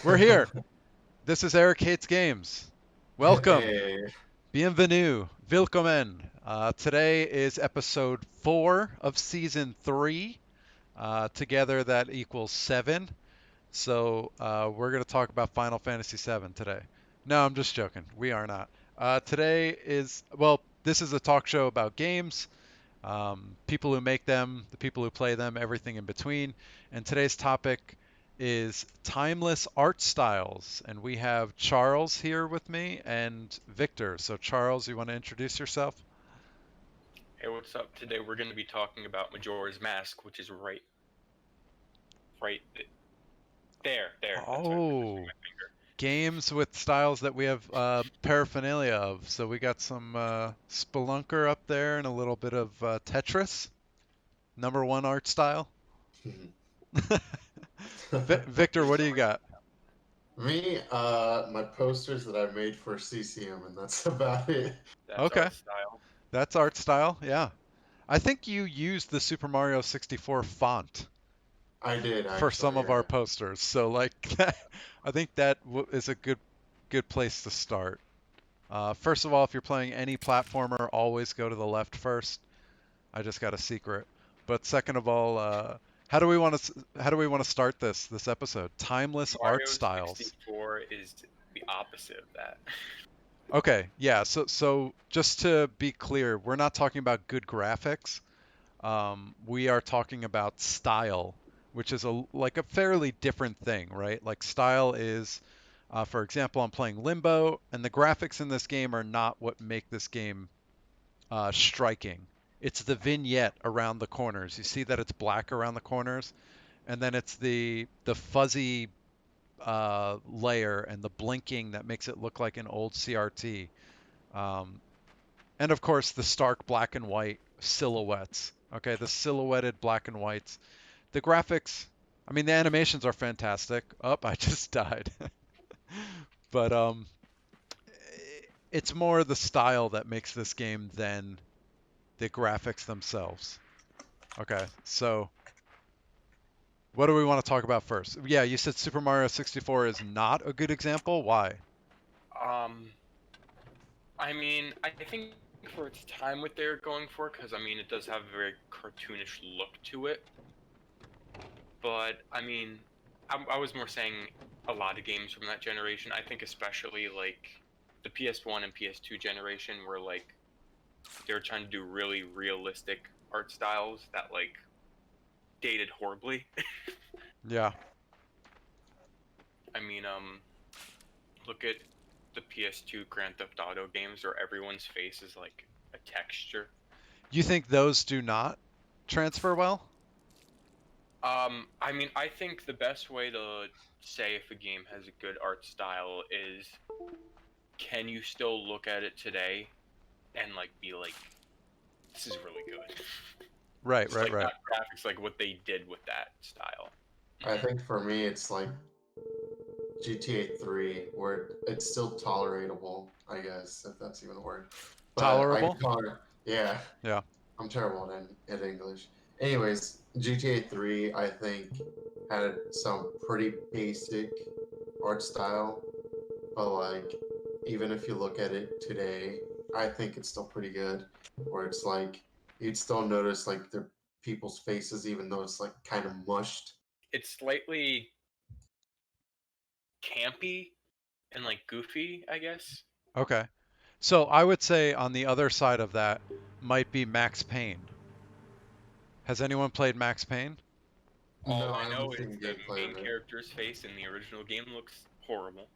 We're here. This is Eric Hates Games. Welcome. Hey, Bienvenue. Willkommen. Today is episode 4 of season 3. Together that equals 7. So we're going to talk about Final Fantasy 7 today. No, I'm just joking. We are not. This is a talk show about games, people who make them, the people who play them, everything in between. And today's topic is timeless art styles. And we have Charles here with me and Victor. So, Charles, you want to introduce yourself? Hey, what's up? Today we're going to be talking about Majora's Mask, which is right there. That's what I'm missing Oh, my finger. games with styles that we have paraphernalia of. So, we got some Spelunker up there and a little bit of Tetris, number one art style. Victor, what do you got? me, my posters that I made for CCM, and that's about it. That's Okay. art style. That's art style, yeah. I think you used the Super Mario 64 font I did for some actually, of our yeah. posters, so like I think that is a good place to start. First of all, if you're playing any platformer, always go to the left first. I just got a secret. But second of all, how do we want to start this episode? Timeless art Mario styles. 64 is the opposite of that. Okay, yeah. So just to be clear, we're not talking about good graphics. We are talking about style, which is like a fairly different thing, right? Like style is, for example, I'm playing Limbo, and the graphics in this game are not what make this game striking. It's the vignette around the corners. You see that it's black around the corners, and then it's the fuzzy layer and the blinking that makes it look like an old CRT. Um, and of course, the stark black and white silhouettes. Okay, the silhouetted black and whites. The graphics, I mean, the animations are fantastic. Oh, I just died. But it's more the style that makes this game than the graphics themselves. Okay, so what do we want to talk about first? Yeah, you said Super Mario 64 is not a good example. Why? Um, I mean, I think for its time what they're going for, because I mean, it does have a very cartoonish look to it. But I mean, I was more saying a lot of games from that generation. I think especially like the PS1 and PS2 generation, where like they were trying to do really realistic art styles that like dated horribly. Yeah. I mean, look at the PS2 Grand Theft Auto games where everyone's face is like a texture. You think those do not transfer well? I mean, I think the best way to say if a game has a good art style is can you still look at it today and like be like, this is really good. Right, Just right, like right. not graphics, like what they did with that style. I think for me, it's like GTA 3, where it's still tolerable, I guess, if that's even a word. But I Tolerable? could call it, yeah, Yeah. I'm terrible at English. Anyways, GTA 3, I think, had some pretty basic art style, but like, even if you look at it today, I think it's still pretty good. Where it's like, you'd still notice like the people's faces, even though it's like kind of mushed. It's slightly campy and like goofy, I guess. Okay. So I would say on the other side of that might be Max Payne. Has anyone played Max Payne? No, All I I haven't know is seen the gameplay main of it. character's face in the original game looks horrible.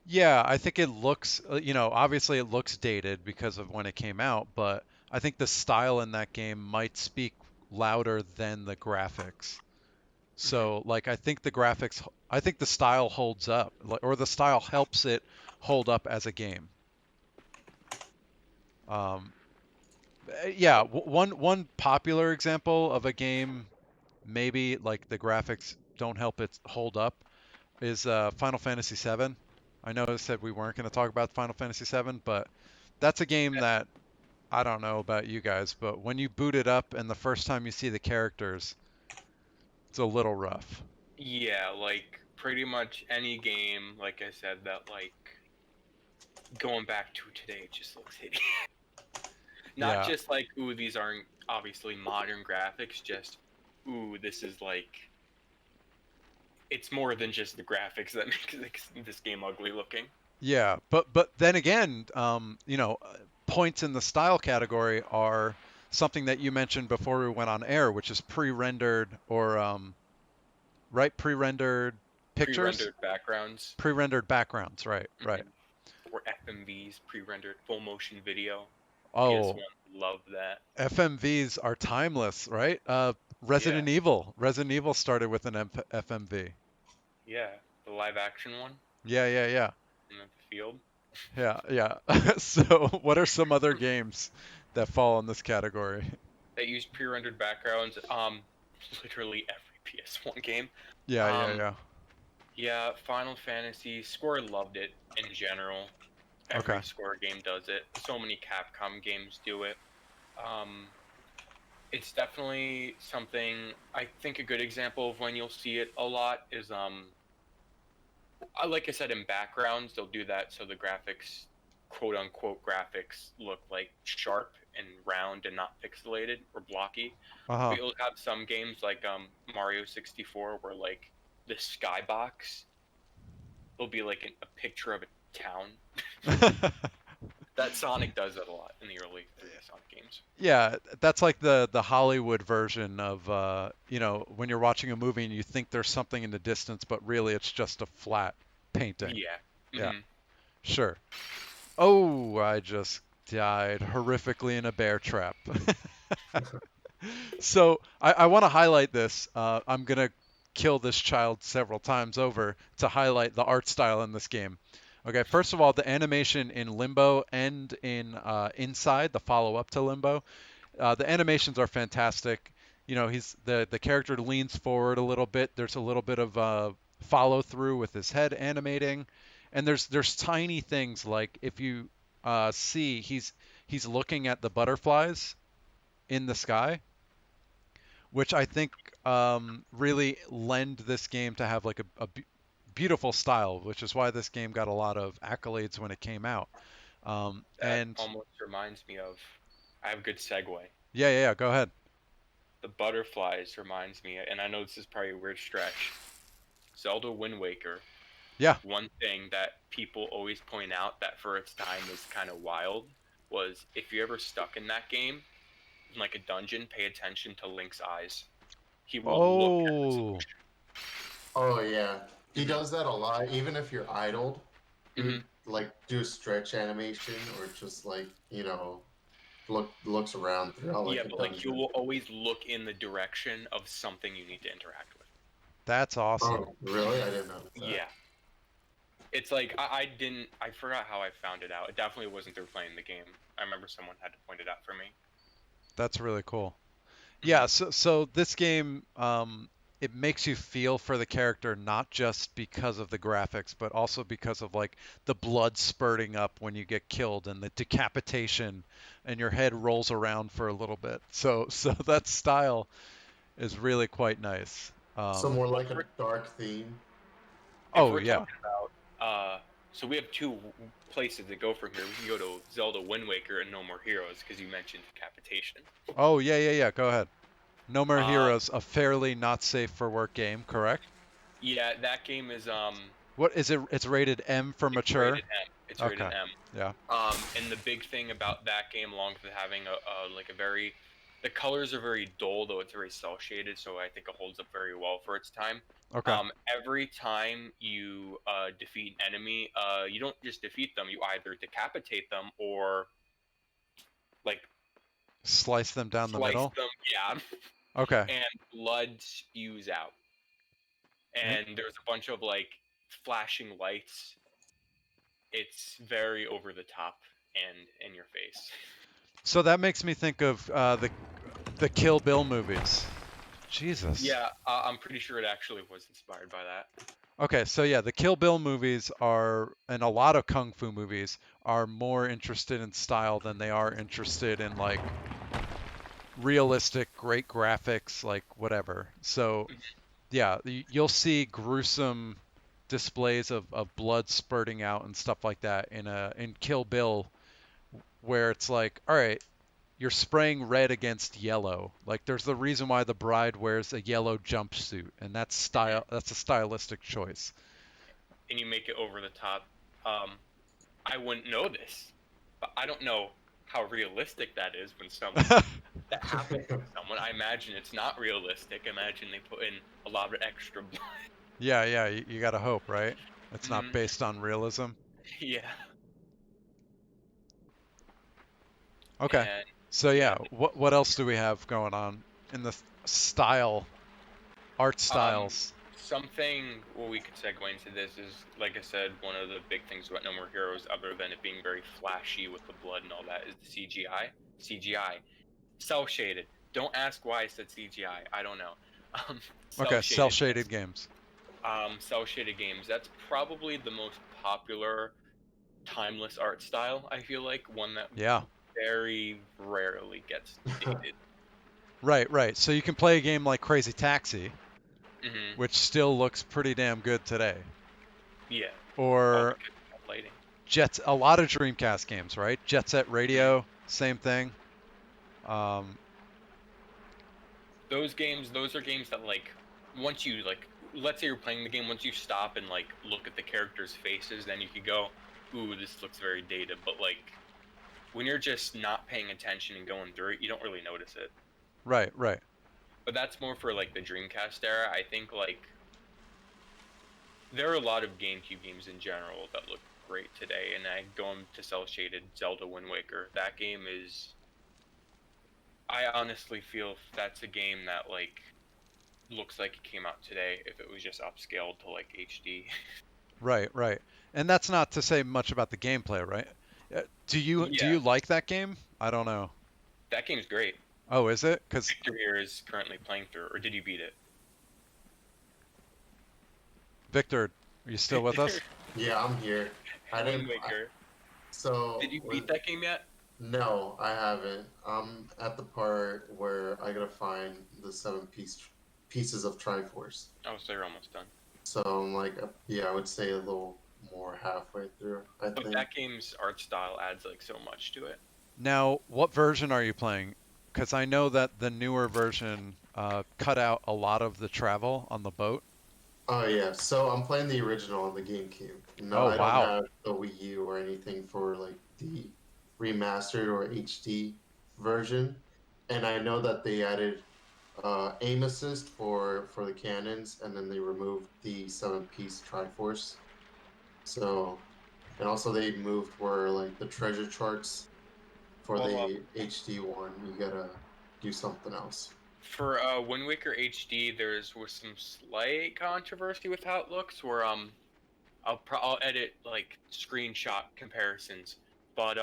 Yeah, I think it looks, obviously it looks dated because of when it came out, but I think the style in that game might speak louder than the graphics. Hmm. So, like, I think the style holds up, or the style helps it hold up as a game. Um, yeah, one popular example of a game maybe like the graphics don't help it hold up is Final Fantasy VII. I know I said we weren't going to talk about Final Fantasy VII, but that's a game that I don't know about you guys, but when you boot it up and the first time you see the characters, it's a little rough. Yeah, like pretty much any game, like I said, that like going back to today, it just looks hideous. Not Yeah. just like, ooh, these aren't obviously modern graphics, just ooh, this is like it's more than just the graphics that makes this game ugly looking. Yeah, but then again, points in the style category are something that you mentioned before we went on air, which is pre-rendered or right, pre-rendered pictures, Pre-rendered backgrounds, pre-rendered backgrounds, right, right. or FMVs, pre-rendered full motion video. Oh, PS1, love that. FMVs are timeless, right? Yeah, Resident Evil started with an FMV. yeah, the live action one Yeah, yeah, yeah. in the field. Yeah, yeah. So, what are some other games that fall in this category? That use pre-rendered backgrounds. Literally every PS1 game. Yeah, yeah, Um, yeah. yeah, Final Fantasy. Square loved it in general. Okay. Every Square game does it. So many Capcom games do it. Um, it's definitely something. I think a good example of when you'll see it a lot is like I said, in backgrounds they'll do that so the graphics, quote unquote graphics, look like sharp and round and not pixelated or blocky. Uh-huh. But you'll have some games like Mario 64 where like the skybox will be like a picture of a town. That Sonic does that a lot in the early 3D Sonic games. Yeah, that's like the Hollywood version of when you're watching a movie and you think there's something in the distance, but really it's just a flat painting. Yeah. Yeah, Hmm. sure. Oh, I just died horrifically in a bear trap. So I want to highlight this. I'm gonna kill this child several times over to highlight the art style in this game. Okay, first of all, the animation in Limbo and in Inside, the follow-up to Limbo, the animations are fantastic. He's the character leans forward a little bit. There's a little bit of follow through with his head animating, and there's tiny things like if you see he's looking at the butterflies in the sky, which I think really lend this game to have like a beautiful style, which is why this game got a lot of accolades when it came out. That And almost reminds me of. I have a good segue. yeah, yeah, yeah, go ahead. The butterflies reminds me, and I know this is probably a weird stretch. Zelda Wind Waker. Yeah. One thing that people always point out that for its time was kind of wild was if you're ever stuck in that game, in like a dungeon, pay attention to Link's eyes. He will look at the Oh, solution. Oh yeah, he Mhm. does that a lot. Even if you're idled, he Mhm. would like do a stretch animation or just like looks around throughout like Yeah, a but like you dungeon. will always look in the direction of something you need to interact with. that's awesome. Oh really? I didn't notice that. Yeah. It's like I forgot how I found it out. It definitely wasn't through playing the game. I remember someone had to point it out for me. That's really cool. Yeah, Mhm. so this game it makes you feel for the character not just because of the graphics, but also because of like the blood spurting up when you get killed and the decapitation and your head rolls around for a little bit. So that style is really quite nice. So more Well, like a dark theme. if Oh we're yeah. talking about so we have two places to go from here. We can go to Zelda Wind Waker and No More Heroes because you mentioned decapitation. Oh yeah, yeah, yeah. Go ahead. No More Uh, Heroes, a fairly not safe for work game, correct? yeah, that game is What is it? It's rated M for it's mature. rated M. It's rated Okay. M. Yeah. And the big thing about that game, along with having a very, the colors are very dull, though it's very cel shaded, so I think it holds up very well for its time. Okay. Every time you defeat an enemy, you don't just defeat them; you either decapitate them or like Slice them down the slice middle. them. Yeah, Okay. and blood spews out, Eh, and there's a bunch of like flashing lights. It's very over the top and in your face. So that makes me think of the Kill Bill movies. Jesus. Yeah, I'm pretty sure it actually was inspired by that. Okay, so yeah, the Kill Bill movies are, and a lot of kung fu movies are more interested in style than they are interested in like realistic, great graphics, like whatever. So yeah, you'll see gruesome displays of blood spurting out and stuff like that in Kill Bill, where it's like, all right, you're spraying red against yellow. Like there's the reason why the bride wears a yellow jumpsuit, and that's Mhm. style. That's a stylistic choice. And you make it over the top. I wouldn't know this, but I don't know how realistic that is when someone that happens to someone. I imagine it's not realistic. Imagine they put in a lot of extra blood. Yeah, yeah, you gotta hope, right? It's not Mhm. based on realism. Yeah. Okay. And So yeah, yeah, what else do we have going on in the art um, styles? something well we could segue into this is like I said, one of the big things about No More Heroes, other than it being very flashy with the blood and all that, is the CGI. CGI, cell shaded. Don't ask why I said CGI. I don't know. Cell Okay, cell shadedness. shaded games. Cell shaded games. That's probably the most popular timeless art style. I feel like one that Yeah. very rarely gets dated. Right, right. So you can play a game like Crazy Taxi, Hmm. which still looks pretty damn good today. Yeah. All Or because of lighting. a lot of Dreamcast games, right? Jet Set Mhm. Radio, same thing. Um, Those games, those are games that like once you like, let's say you're playing the game, once you stop and like look at the characters' faces, then you could go, ooh, this looks very dated. But like when you're just not paying attention and going through it, you don't really notice it. right, right. But that's more for like the Dreamcast era. I think like there are a lot of GameCube games in general that look great today, and I going to cell shaded Zelda Wind Waker. That game is. I honestly feel that's a game that like looks like it came out today if it was just upscaled to like HD. Right, right. And that's not to say much about the gameplay, right? Do Yeah, you like that game? I don't know. that game's great. Oh, is it? Because Victor here is currently playing through, or did you beat it? Victor, are you still with us? Yeah, I'm here. I Wind didn't. Waker. So Did you when, beat that game yet? no, I haven't. I'm at the part where I gotta find the pieces of Triforce. Oh, so you're almost done. So I'm like, yeah, I would say a little more halfway through. I But think. that game's art style adds like so much to it. Now, what version are you playing? Because I know that the newer version cut out a lot of the travel on the boat. Oh yeah, so I'm playing the original on the GameCube. No, Oh, I don't wow. have the Wii U or anything for like the remastered or HD version. And I know that they added aim assist for the cannons, and then they removed the 7-piece Triforce. So, and also they moved where like the treasure charts for Well, the HD one, you gotta do something else. for Wind Waker HD, was some slight controversy with how it looks. Where I'll edit like screenshot comparisons, but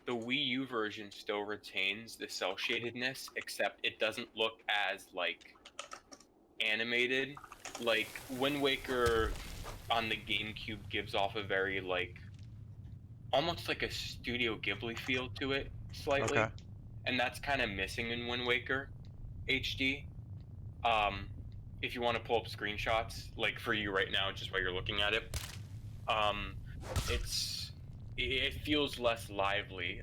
the Wii U version still retains the cell shadedness, except it doesn't look as like animated. Like Wind Waker on the GameCube gives off a very like almost like a Studio Ghibli feel to it Okay. slightly, and that's kind of missing in Wind Waker HD. Um, if you want to pull up screenshots, like for you right now, just while you're looking at it, um, it feels less lively.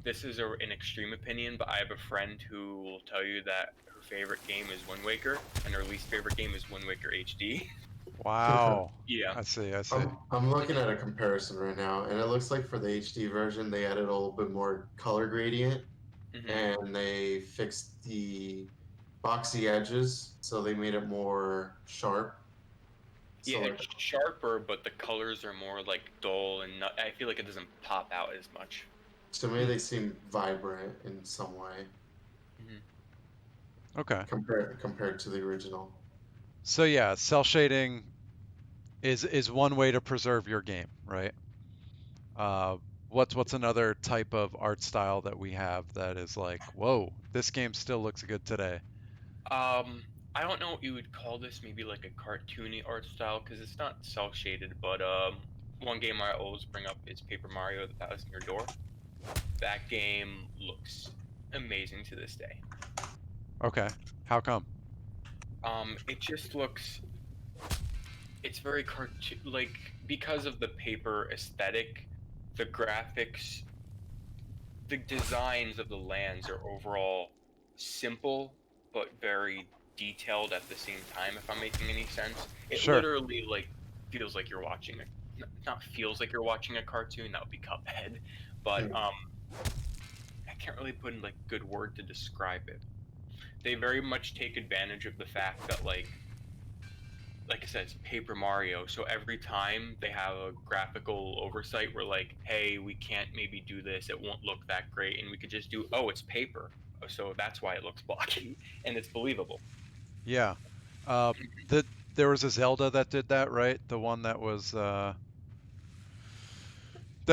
This is an extreme opinion, but I have a friend who will tell you that her favorite game is Wind Waker, and her least favorite game is Wind Waker HD. Wow. Yeah. I see, I see. I'm looking at a comparison right now, and it looks like for the HD version, they added a little bit more color gradient, Hmm. and they fixed the boxy edges, so they made it more sharp. Yeah, So like, it's sharper, but the colors are more like dull, and I feel like it doesn't pop out as much. to me, they seem vibrant in some way Okay. compared to the original. So yeah, cell shading is one way to preserve your game, right? Uh, what's another type of art style that we have that is like, whoa, this game still looks good today? I don't know what you would call this. Maybe like a cartoony art style, because it's not cel shaded. But one game I always bring up is Paper Mario: The Thousand Year Door. That game looks amazing to this day. Okay. How come? It just looks. it's very cartoon, like because of the paper aesthetic, the graphics, the designs of the lands are overall simple but very detailed at the same time. If I'm making any sense, it Sure. literally like feels like you're watching not feels like you're watching a cartoon. That would be Cuphead, but I can't really put in like good word to describe it. They very much take advantage of the fact that like I said, it's Paper Mario. So every time they have a graphical oversight, we're like, hey, we can't maybe do this. It won't look that great, and we could just do, oh, it's paper, so that's why it looks blocky, and it's believable. Yeah. Uh, the there was a Zelda that did that, right? The one that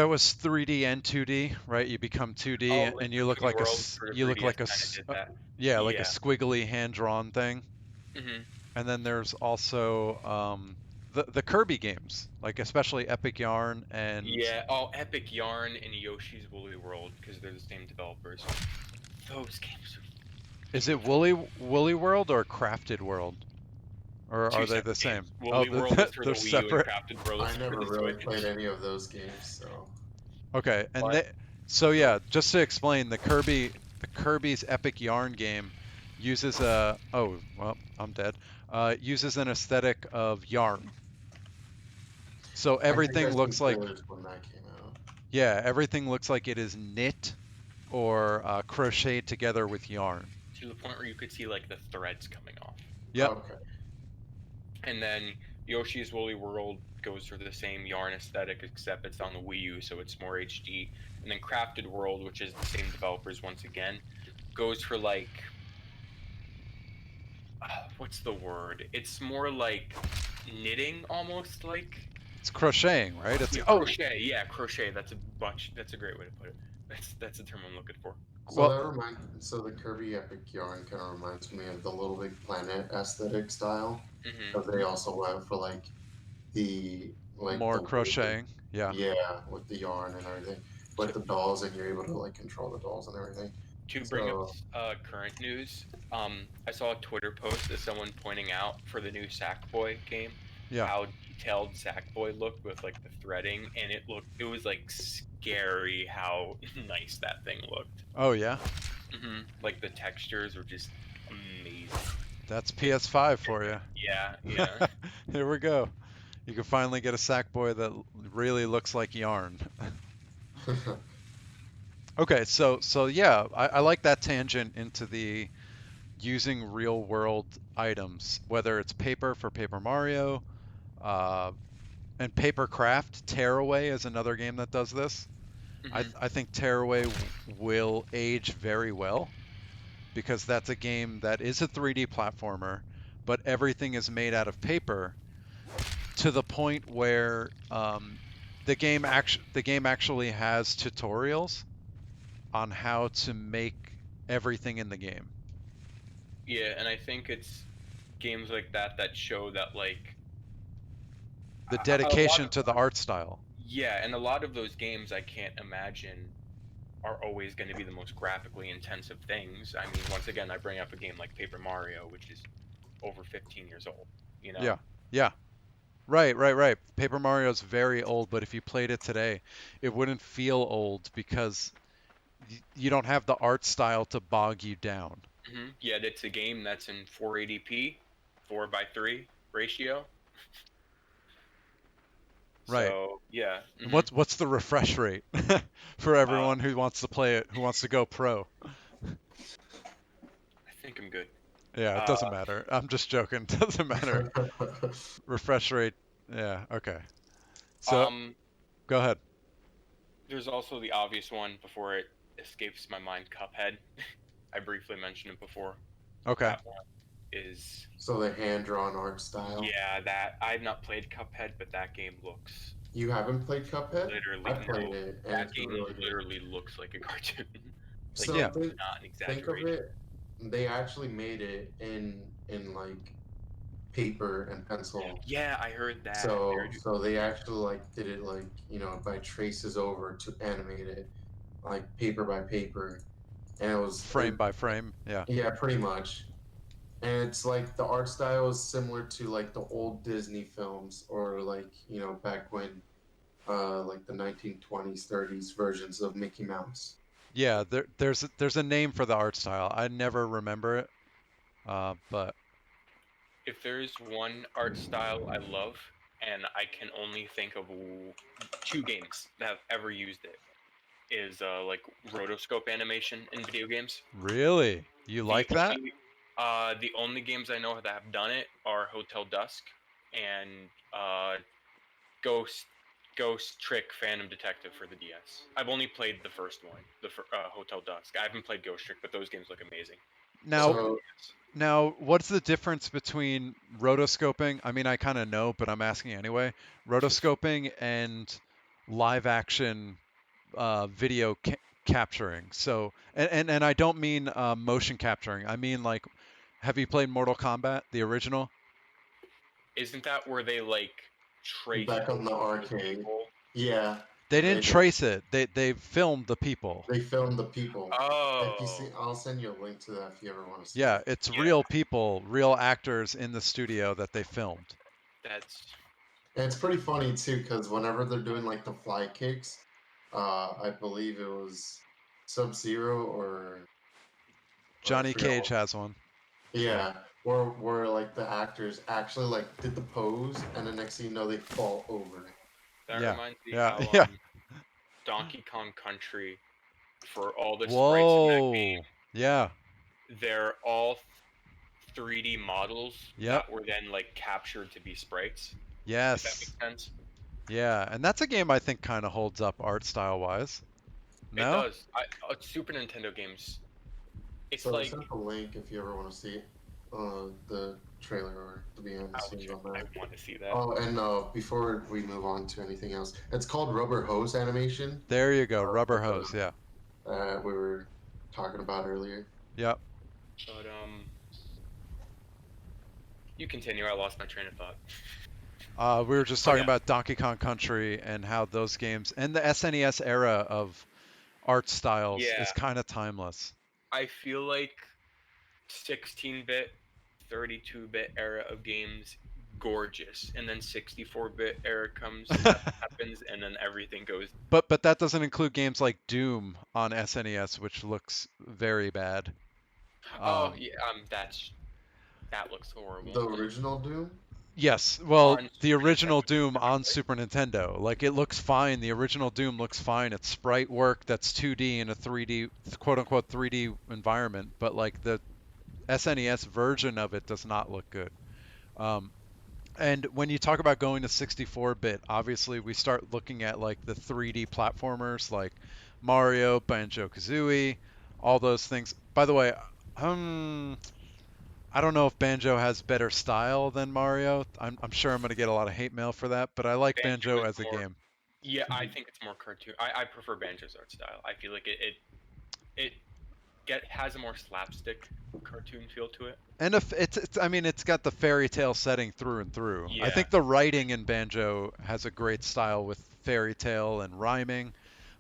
was 3D and 2D, right? You become 2D Oh, like and you look Between like Worlds for the you look 3DS like a kind of did that. yeah, like a Yeah. squiggly hand-drawn thing. hmm And then there's also the Kirby games, like especially Epic Yarn and Yeah. Oh, Epic Yarn and Yoshi's Woolly World because they're the same developers. Those games are is it beautiful. Woolly World or Crafted World? Or Two are they the separate games. same? Oh, Woolly World is for the they're Wii U and separate. Crafted World is I for never the really played Switch. any of those games, so. Okay, and But so yeah, just to explain, the Kirby's Epic Yarn game uses a oh well, I'm dead. Uses an aesthetic of yarn. So I think everything I've seen looks like trailers when that came out. yeah, everything looks like it is knit or crocheted together with yarn. to the point where you could see like the threads coming off. Yep. Okay. And then Yoshi's Woolly World goes for the same yarn aesthetic, except it's on the Wii U, so it's more HD. And then Crafted World, which is the same developers once again, goes for like what's the word? It's more like knitting, almost like It's crocheting, right? It's yeah, oh crochet. Yeah, crochet. That's a great way to put it. That's the term I'm looking for. So well that reminds, so the Kirby Epic Yarn kind of reminds me of the Little Big Planet aesthetic style, hmm because they also went for the more the wool, crocheting. Yeah. yeah, with the yarn and everything, So with the dolls, and you're able to like control the dolls and everything. to bring up So current news, I saw a Twitter post of someone pointing out for the new Sackboy game Yeah. how detailed Sackboy looked with like the threading, and it was like scary how nice that thing looked. Oh yeah. Like the textures were just amazing. That's It, PS5 for you. yeah, yeah. Here we go. You can finally get a Sackboy that really looks like yarn. Okay, so yeah, I like that tangent into the using real world items, whether it's paper for Paper Mario, uh, and Papercraft. Tearaway is another game that does this. hmm I think Tearaway will age very well because that's a game that is a 3D platformer, but everything is made out of paper to the point where the game actually has tutorials on how to make everything in the game. Yeah, and I think it's games like that that show that like The a lot dedication of to the art style. yeah, and a lot of those games I can't imagine are always going to be the most graphically intensive things. I mean, once again, I bring up a game like Paper Mario, which is over 15 years old, you know? Yeah. Yeah. Right. Paper Mario is very old, but if you played it today, it wouldn't feel old because you don't have the art style to bog you down. Yet it's a game that's in 480p, 4:3 ratio. Right. So, yeah. And what's the refresh rate for Uh, everyone who wants to play it, who wants to go pro? I think I'm good. Yeah, it Uh, doesn't matter. I'm just joking. It doesn't matter. Refresh rate. Yeah, okay. So, um, go ahead. there's also the obvious one before it escapes my mind, Cuphead. I briefly mentioned it before. Okay. That one is so the hand drawn art style. yeah, that I've not played Cuphead, but that game looks You haven't played Cuphead? literally I played no. it, and That it's game really good. literally looks like a cartoon. Like So Yeah. it's not an think of exaggeration. it. They actually made it in like paper and pencil. Yeah, I heard that. So they actually like did it like by traces over to animate it, like paper by paper, and it was Frame by frame. Yeah. yeah, pretty much. and it's like the art style is similar to like the old Disney films, or like back when like the 1920s 30s versions of Mickey Mouse. Yeah, there's a name for the art style. I never remember it, but If there's one art style I love, and I can only think of two games that have ever used it, is like rotoscope animation in video games. really, you The like that? only the only games I know that have done it are Hotel Dusk and Ghost Trick Phantom Detective for the DS. I've only played the first one, the Hotel Dusk. I haven't played Ghost Trick, but those games look amazing. Now, Both for So DS. now, what's the difference between rotoscoping? I mean, I kind of know, but I'm asking anyway. Rotoscoping and live action video capturing. So, and I don't mean motion capturing. I mean like, have you played Mortal Kombat, the original? Isn't that where they like trace back on the over the arcade, people? yeah, They they didn't trace it. They filmed the people. they filmed the people. If you Oh, see, I'll send you a link to that if you ever want to see Yeah, it. it's yeah, real people, real actors in the studio that they filmed. that's And it's pretty funny too, because whenever they're doing like the fly kicks, I believe it was Sub Zero or I Johnny forgot Cage what. has one. Yeah, where like the actors actually like did the pose, and the next thing you know they fall over. that Yeah, reminds me yeah, how yeah. Donkey Kong Country, for all the sprites in that Whoa. Yeah. game, they're all 3D models Yep. that were then like captured to be sprites. If that Yes. makes sense. Yeah, and that's a game I think kind of holds up art style wise. It No? does. Super Nintendo games. It's So I like sent the link if you ever want to see the trailer or the behind the scenes on I that. want to see that. Oh, and before we move on to anything else, it's called Rubber Hose Animation. There you go. Rubber Like hose. Yeah. we were talking about earlier. Yep. But you continue. I lost my train of thought. We were just Oh talking yeah, about Donkey Kong Country and how those games and the SNES era of art styles is yeah. kind of timeless. I feel like 16-bit, 32-bit era of games gorgeous, and then 64-bit era comes happens, and then everything goes. But that doesn't include games like Doom on SNES, which looks very bad. Oh Um, yeah, that looks horrible. The original Doom. yes, well, On the Super original Nintendo Doom on specifically. Super Nintendo, like it looks fine. The original Doom looks fine. It's sprite work that's 2D in a 3D, quote unquote 3D environment, but like the SNES version of it does not look good. Um, And when you talk about going to 64-bit, obviously we start looking at like the 3D platformers like Mario, Banjo-Kazooie, all those things. By the way, um, I don't know if Banjo has better style than Mario. I'm sure I'm going to get a lot of hate mail for that, but I like Banjo Banjo is as a more. game. Yeah, I think it's more cartoon. I prefer Banjo's art style. I feel like it has a more slapstick cartoon feel to it. And if I mean, it's got the fairy tale setting through and through. I Yeah. think the writing in Banjo has a great style with fairy tale and rhyming.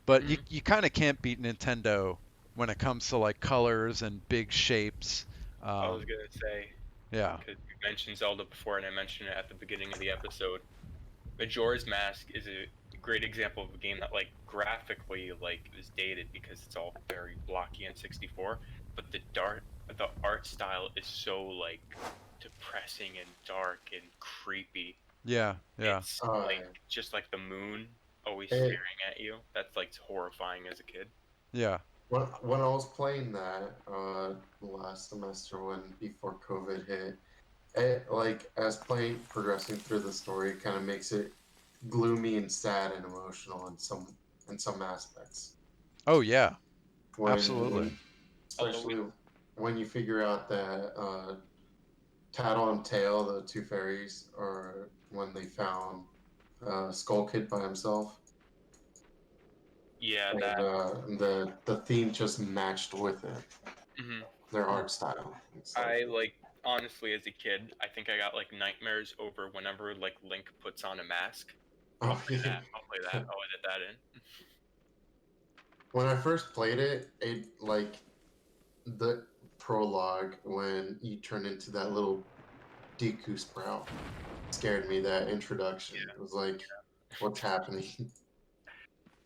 But you Hmm. you kind of can't beat Nintendo when it comes to like colors and big shapes. I was Um, gonna say, yeah, because you mentioned Zelda before, and I mentioned it at the beginning of the episode. Majora's Mask is a great example of a game that, like, graphically, like, is dated because it's all very blocky in 64, but the art style is so, like, depressing and dark and creepy. yeah, yeah, It's Uh, like just like the moon always it, staring at you. That's like horrifying as a kid. yeah. when I was playing that last semester when before COVID hit, it like as playing progressing through the story kind of makes it gloomy and sad and emotional in some aspects. Oh yeah, absolutely. When Although we especially when you figure out that Tattle and Tail, the two fairies, are when they found Skull Kid by himself, Yeah, and that. the theme just matched with it, Mhm. their art style. It's like, I like honestly as a kid, I think I got like nightmares over whenever like Link puts on a mask. I'll oh play yeah. that. I'll play that. I'll edit that in. When I first played it, it like the prologue when you turn into that little Deku sprout. Scared me, that introduction. It was like, what's happening?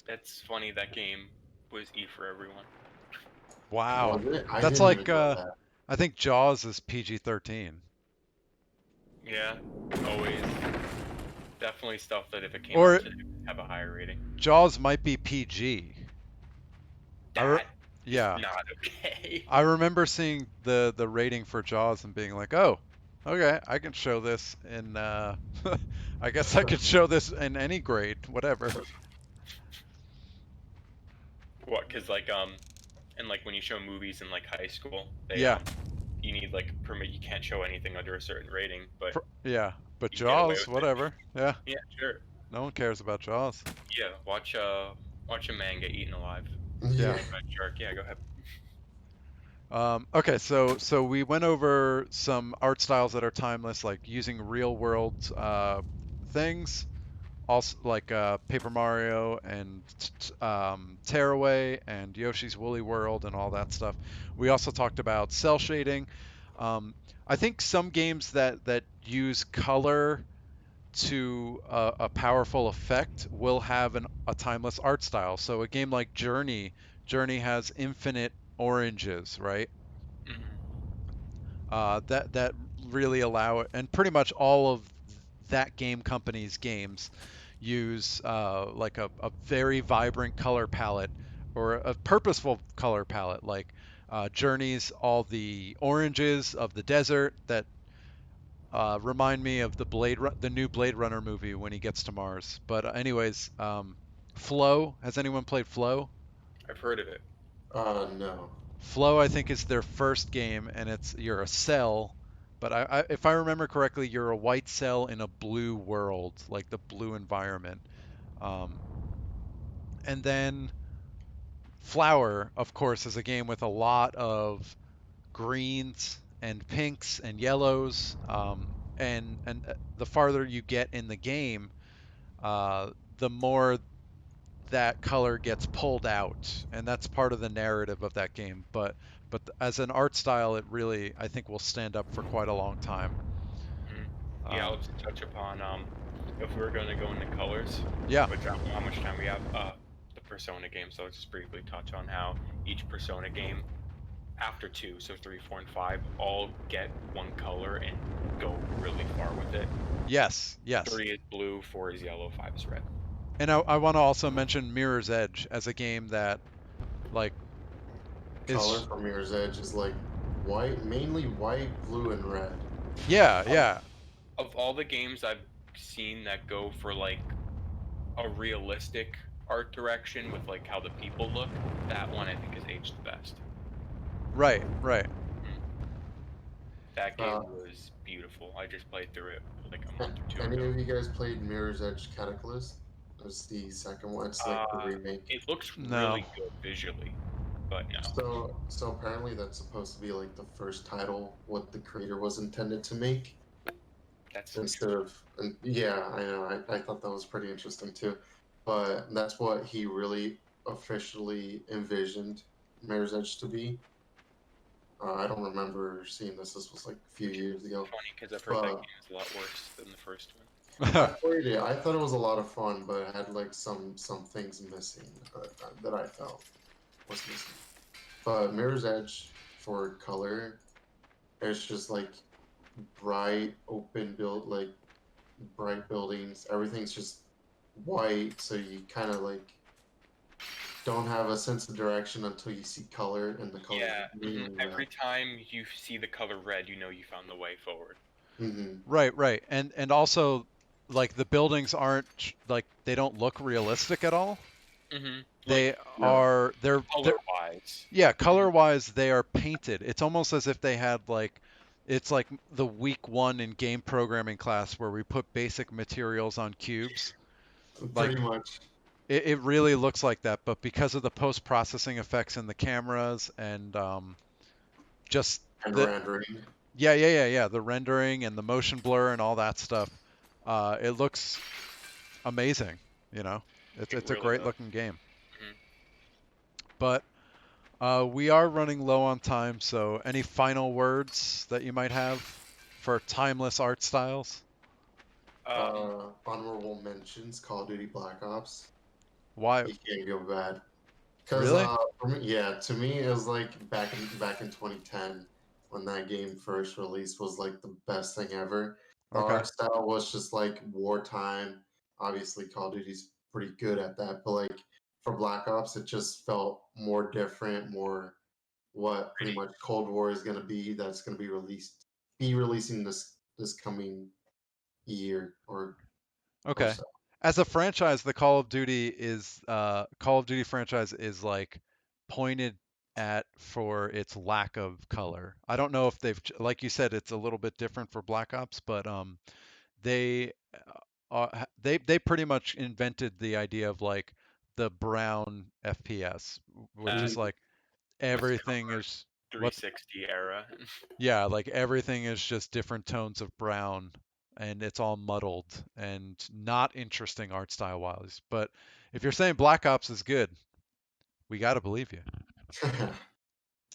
That's funny. That game was E for everyone. Wow. Was it? I That's didn't like even know that. I think Jaws is PG-13. Yeah, always. Definitely stuff that if it came Or out today would have a higher rating. Jaws might be PG. That is Yeah. not okay. I remember seeing the rating for Jaws and being like, "Oh, okay, I can show this in I guess I could show this in any grade, whatever." What? Cause and like when you show movies in like high school, they Yeah. you need like permit. You can't show anything under a certain rating, but Yeah, but you can get away Jaws, with it. whatever. Yeah, Yeah, sure. no one cares about Jaws. Yeah, watch a man get eaten alive Yeah. Yeah. by a shark. Yeah, go ahead. Okay, so we went over some art styles that are timeless, like using real world things, also like Paper Mario and Tearaway and Yoshi's Woolly World and all that stuff. We also talked about cell shading. Um, I think some games that use color to a powerful effect will have a timeless art style. So a game like Journey has infinite oranges, right? Mhm. That really allow it, and pretty much all of that game company's games use like a very vibrant color palette or a purposeful color palette. Like Journey's all the oranges of the desert that remind me of the new Blade Runner movie when he gets to Mars. But anyways, Flow. Has anyone played Flow? I've heard of it. No. Flow, I think, is their first game, and you're a cell, but if I remember correctly, you're a white cell in a blue world, like the blue environment. Um, and then Flower, of course, is a game with a lot of greens and pinks and yellows. And the farther you get in the game, the more that color gets pulled out, and that's part of the narrative of that game. But as an art style, it really I think will stand up for quite a long time. Mhm. Yeah, Um, let's touch upon if we're going to go into colors, yeah, which I don't know how much time we have. The Persona game. So let's just briefly touch on how each Persona game after two, so three, four, and five, all get one color and go really far with it. yes, yes. Three is blue, four is yellow, five is red. And I want to also mention Mirror's Edge as a game that like Color is for Mirror's Edge is like white, mainly white, blue, and red. yeah, yeah. Of all the games I've seen that go for like a realistic art direction with like how the people look, that one I think is aged the best. Right, right. That game Uh, was beautiful. I just played through it like a month or two Any ago. of you guys played Mirror's Edge Cataclysm? It's the second one. It's like the remake. It looks No. really good visually, but no. So apparently that's supposed to be like the first title what the creator was intended to make That's instead of. And yeah, I know. I thought that was pretty interesting too, but that's what he really officially envisioned Mirror's Edge to be. I don't remember seeing this. This was like a few years ago. funny because I've heard that But game is a lot worse than the first one. I played it. I thought it was a lot of fun, but it had like some things missing that I felt was missing. But Mirror's Edge for color, it's just like bright, open build, like bright buildings. Everything's just white, so you kind of like don't have a sense of direction until you see color, and the color. Yeah, Really every time you see the color red, you know you found the way forward. Right, right. And also like the buildings aren't like they don't look realistic at all. They No. they're Color-wise. yeah, color-wise they are painted. It's almost as if they had like it's like the week one in game programming class where we put basic materials on cubes. Like Pretty much. it really looks like that, but because of the post-processing effects in the cameras and just And the rendering. yeah, the rendering and the motion blur and all that stuff, it looks amazing. You know, it's It a really great does. looking game. Mhm. But We are running low on time, so any final words that you might have for timeless art styles? Honorable mentions: Call of Duty Black Ops. Why? You can't go bad. Cause Really? for me, yeah, to me it was like back in 2010 when that game first released was like the best thing ever. The Okay. art style was just like wartime. Obviously, Call of Duty's pretty good at that, but like for Black Ops, it just felt more different, more what pretty much Cold War is gonna be. That's gonna be releasing this coming year or Okay. so. As a franchise, the Call of Duty franchise is like pointed at for its lack of color. I don't know if like you said, it's a little bit different for Black Ops, but they they pretty much invented the idea of like the brown FPS, which Uh, is like everything is what 360 era. yeah, like everything is just different tones of brown and it's all muddled and not interesting art style wise. But if you're saying Black Ops is good, we got to believe you.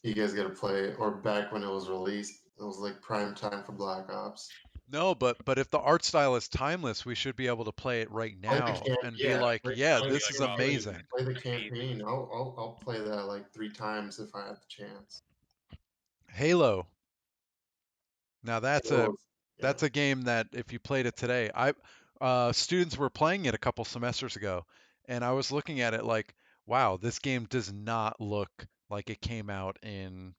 You guys gotta play it. Or back when it was released, it was like prime time for Black Ops. No, but if the art style is timeless, we should be able to play it right Play the now camp, and be yeah. like, Right yeah, now, Play, we this like is play, play, amazing. play the amazing. campaign. I'll play that like 3 times if I had the chance. Halo. Now Yeah. that's a game that if you played it today, I students were playing it a couple semesters ago, and I was looking at it like, wow, this game does not look like it came out in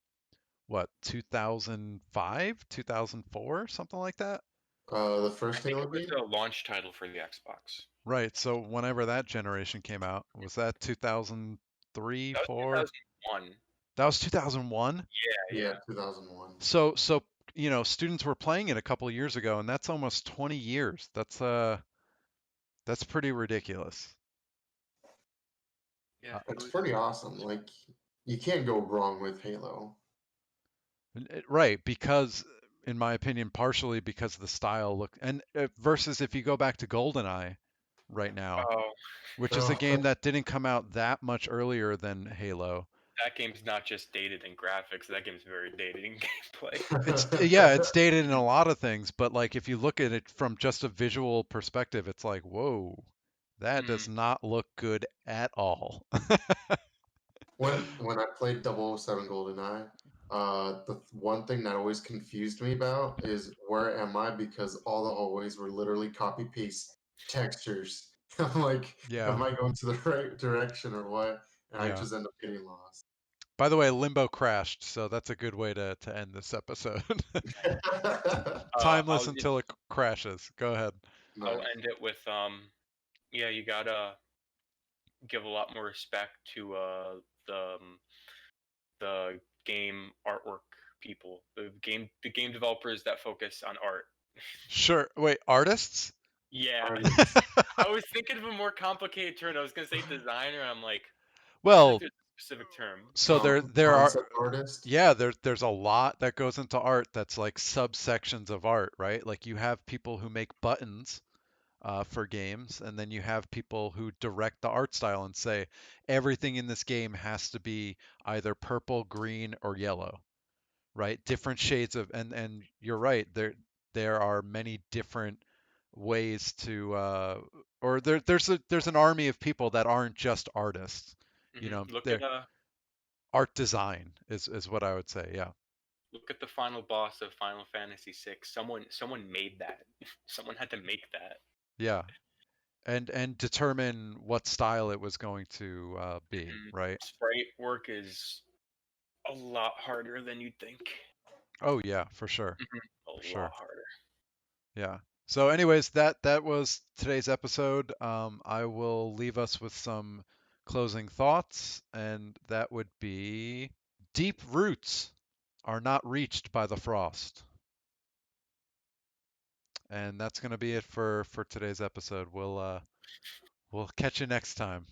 what 2005, 2004, something like that. The I first think Halo it was game. a launch title for the Xbox. Right. So whenever that generation came out, was that 2003, That was 4? 2001. That was 2001. Yeah, Yeah, yeah. 2001. So students were playing it a couple years ago, and that's almost 20 years. That's pretty ridiculous. Yeah, Uh, it It's was. pretty awesome. Like you can't go wrong with Halo. right, because in my opinion, partially because the style look and versus if you go back to GoldenEye right now, Oh, which is a Oh, game that didn't come out that much earlier than Halo. that game's not just dated in graphics. That game's very dated in gameplay. It's yeah, it's dated in a lot of things, but like if you look at it from just a visual perspective, it's like, whoa, that does Hmm. not look good at all. when I played 007 GoldenEye, the one thing that always confused me about is where am I, because all the hallways were literally copy paste textures. I'm like, Yeah, am I going to the right direction or what? And I yeah. just end up getting lost. By the way, Limbo crashed, so that's a good way to end this episode. Timeless I'll until it crashes. Go ahead. I'll Nice. end it with yeah, you gotta give a lot more respect to the game artwork people, the game developers that focus on art. Sure. Wait, artists? Yeah, Artists. I was thinking of a more complicated term. I was gonna say designer, and I'm like, I feel like Well, there's a specific term. so there are Concept artist. yeah, there's a lot that goes into art that's like subsections of art, right? Like you have people who make buttons for games, and then you have people who direct the art style and say everything in this game has to be either purple, green, or yellow, right? Different shades of, and you're right, there are many different ways to, or there's an army of people that aren't just artists. You know, Look at they're art design is what I would say. Yeah, look at the final boss of Final Fantasy VI. Someone made that. Someone had to make that. yeah, and determine what style it was going to be, Mhm. right? Sprite work is a lot harder than you'd think. Oh yeah, for sure, for A lot sure. harder. Yeah. So, anyways, that was today's episode. I will leave us with some closing thoughts, and that would be deep roots are not reached by the frost. And that's going to be it for today's episode. We'll catch you next time.